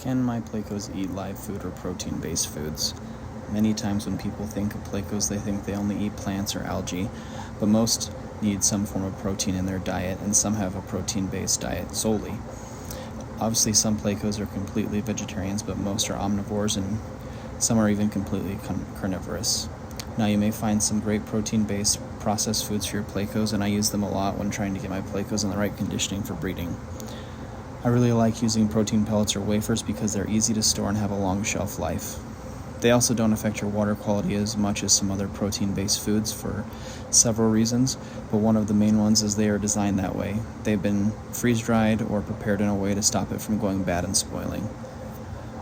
Can my plecos eat live food or protein-based foods? Many times when people think of plecos, they think they only eat plants or algae, but most need some form of protein in their diet, and some have a protein-based diet solely. Obviously, some plecos are completely vegetarians, but most are omnivores, and some are even completely carnivorous. Now, you may find some great protein-based processed foods for your plecos, and I use them a lot when trying to get my plecos in the right conditioning for breeding. I really like using protein pellets or wafers because they're easy to store and have a long shelf life. They also don't affect your water quality as much as some other protein-based foods for several reasons, but one of the main ones is they are designed that way. They've been freeze-dried or prepared in a way to stop it from going bad and spoiling.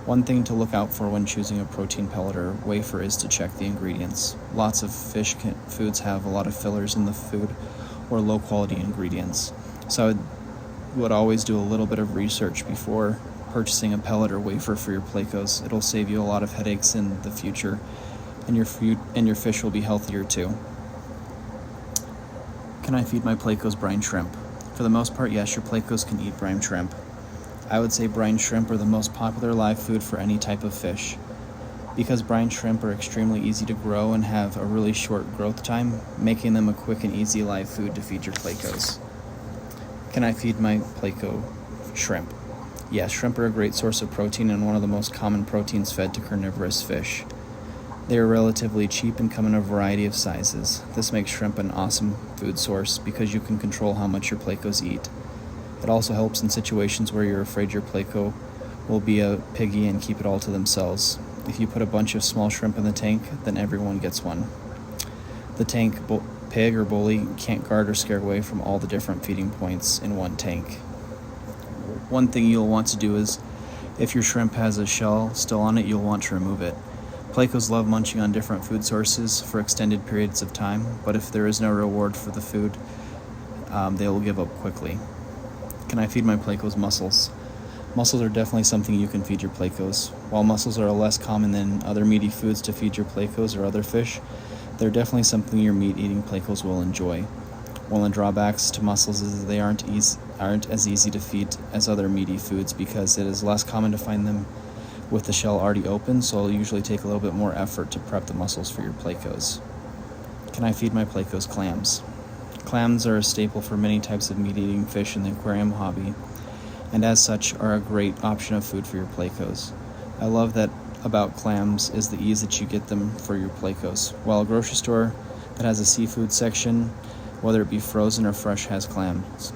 One thing to look out for when choosing a protein pellet or wafer is to check the ingredients. Lots of fish foods have a lot of fillers in the food or low-quality ingredients, so I would always do a little bit of research before purchasing a pellet or wafer for your plecos. It'll save you a lot of headaches in the future, and your fish will be healthier too. Can I feed my plecos brine shrimp? For the most part, yes, your plecos can eat brine shrimp. I would say brine shrimp are the most popular live food for any type of fish. Because brine shrimp are extremely easy to grow and have a really short growth time, making them a quick and easy live food to feed your plecos. Can I feed my pleco shrimp? Yes, shrimp are a great source of protein and one of the most common proteins fed to carnivorous fish. They are relatively cheap and come in a variety of sizes. This makes shrimp an awesome food source because you can control how much your plecos eat. It also helps in situations where you're afraid your pleco will be a piggy and keep it all to themselves. If you put a bunch of small shrimp in the tank, then everyone gets one. The tank pig or bully can't guard or scare away from all the different feeding points in one tank. One thing you'll want to do is, if your shrimp has a shell still on it, you'll want to remove it. Plecos love munching on different food sources for extended periods of time, but if there is no reward for the food, they will give up quickly. Can I feed my plecos mussels? Mussels are definitely something you can feed your plecos. While mussels are less common than other meaty foods to feed your plecos or other fish, they're definitely something your meat-eating plecos will enjoy. One of the drawbacks to mussels is that they aren't as easy to feed as other meaty foods because it is less common to find them with the shell already open, so it'll usually take a little bit more effort to prep the mussels for your plecos. Can I feed my plecos clams? Clams are a staple for many types of meat-eating fish in the aquarium hobby, and as such are a great option of food for your plecos. I love that about clams is the ease that you get them for your plecos. While a grocery store that has a seafood section, whether it be frozen or fresh, has clams.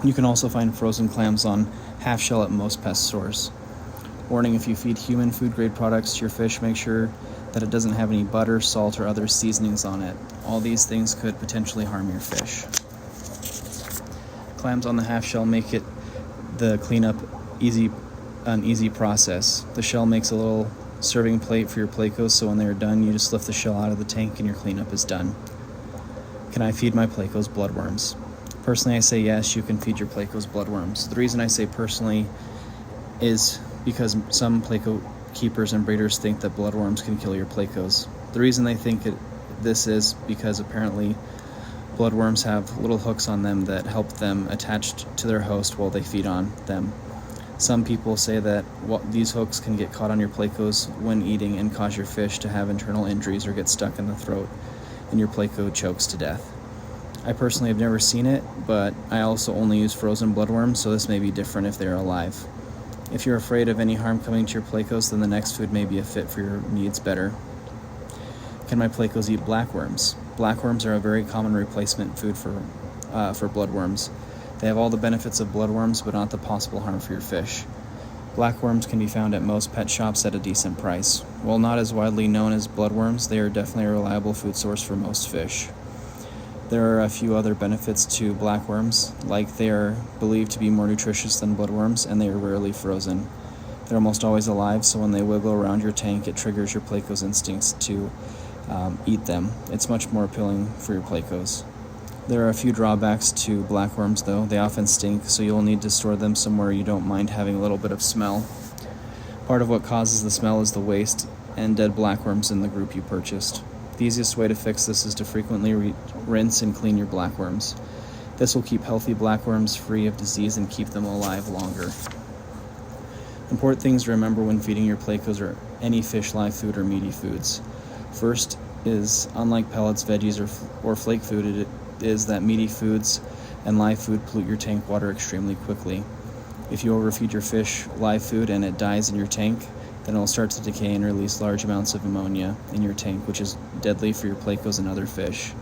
You can also find frozen clams on half shell at most pet stores. Warning: if you feed human food grade products to your fish, make sure that it doesn't have any butter, salt, or other seasonings on it. All these things could potentially harm your fish. Clams on the half shell make it the cleanup an easy process. The shell makes a little serving plate for your plecos, so when they're done, you just lift the shell out of the tank and your cleanup is done. Can I feed my plecos bloodworms? Personally, I say yes, you can feed your plecos bloodworms. The reason I say personally is because some pleco keepers and breeders think that bloodworms can kill your plecos. The reason they think this is because apparently bloodworms have little hooks on them that help them attached to their host while they feed on them. Some people say that these hooks can get caught on your plecos when eating and cause your fish to have internal injuries or get stuck in the throat, and your pleco chokes to death. I personally have never seen it, but I also only use frozen bloodworms, so this may be different if they're alive. If you're afraid of any harm coming to your plecos, then the next food may be a fit for your needs better. Can my plecos eat blackworms? Blackworms are a very common replacement food for bloodworms. They have all the benefits of bloodworms, but not the possible harm for your fish. Blackworms can be found at most pet shops at a decent price. While not as widely known as bloodworms, they are definitely a reliable food source for most fish. There are a few other benefits to blackworms, like they are believed to be more nutritious than bloodworms, and they are rarely frozen. They're almost always alive, so when they wiggle around your tank, it triggers your plecos' instincts to eat them. It's much more appealing for your plecos. There are a few drawbacks to blackworms, though. They often stink, so you'll need to store them somewhere you don't mind having a little bit of smell. Part of what causes the smell is the waste and dead blackworms in the group you purchased. The easiest way to fix this is to frequently rinse and clean your blackworms. This will keep healthy blackworms free of disease and keep them alive longer. Important things to remember when feeding your plecos or any fish live food or meaty foods. First is, unlike pellets, veggies, or flake food, it is that meaty foods and live food pollute your tank water extremely quickly. If you overfeed your fish live food and it dies in your tank, then it will start to decay and release large amounts of ammonia in your tank, which is deadly for your plecos and other fish.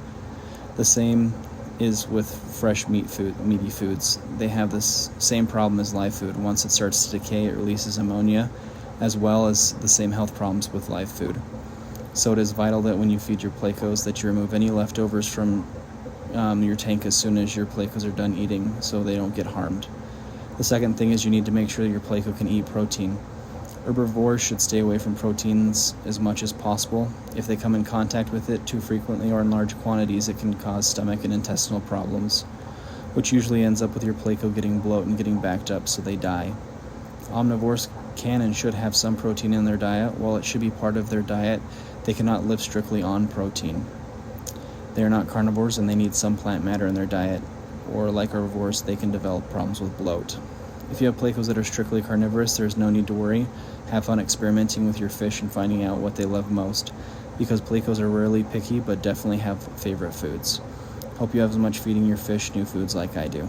The same is with fresh meaty foods. They have this same problem as live food. Once it starts to decay, it releases ammonia, as well as the same health problems with live food. So it is vital that when you feed your plecos that you remove any leftovers from your tank as soon as your plecos are done eating, so they don't get harmed. The second thing is you need to make sure that your pleco can eat protein. Herbivores should stay away from proteins as much as possible. If they come in contact with it too frequently or in large quantities, it can cause stomach and intestinal problems, which usually ends up with your pleco getting bloat and getting backed up so they die. Omnivores can and should have some protein in their diet. While it should be part of their diet, they cannot live strictly on protein. They are not carnivores and they need some plant matter in their diet, or like herbivores, they can develop problems with bloat. If you have plecos that are strictly carnivorous, there is no need to worry. Have fun experimenting with your fish and finding out what they love most, because plecos are rarely picky but definitely have favorite foods. Hope you have as much feeding your fish new foods like I do.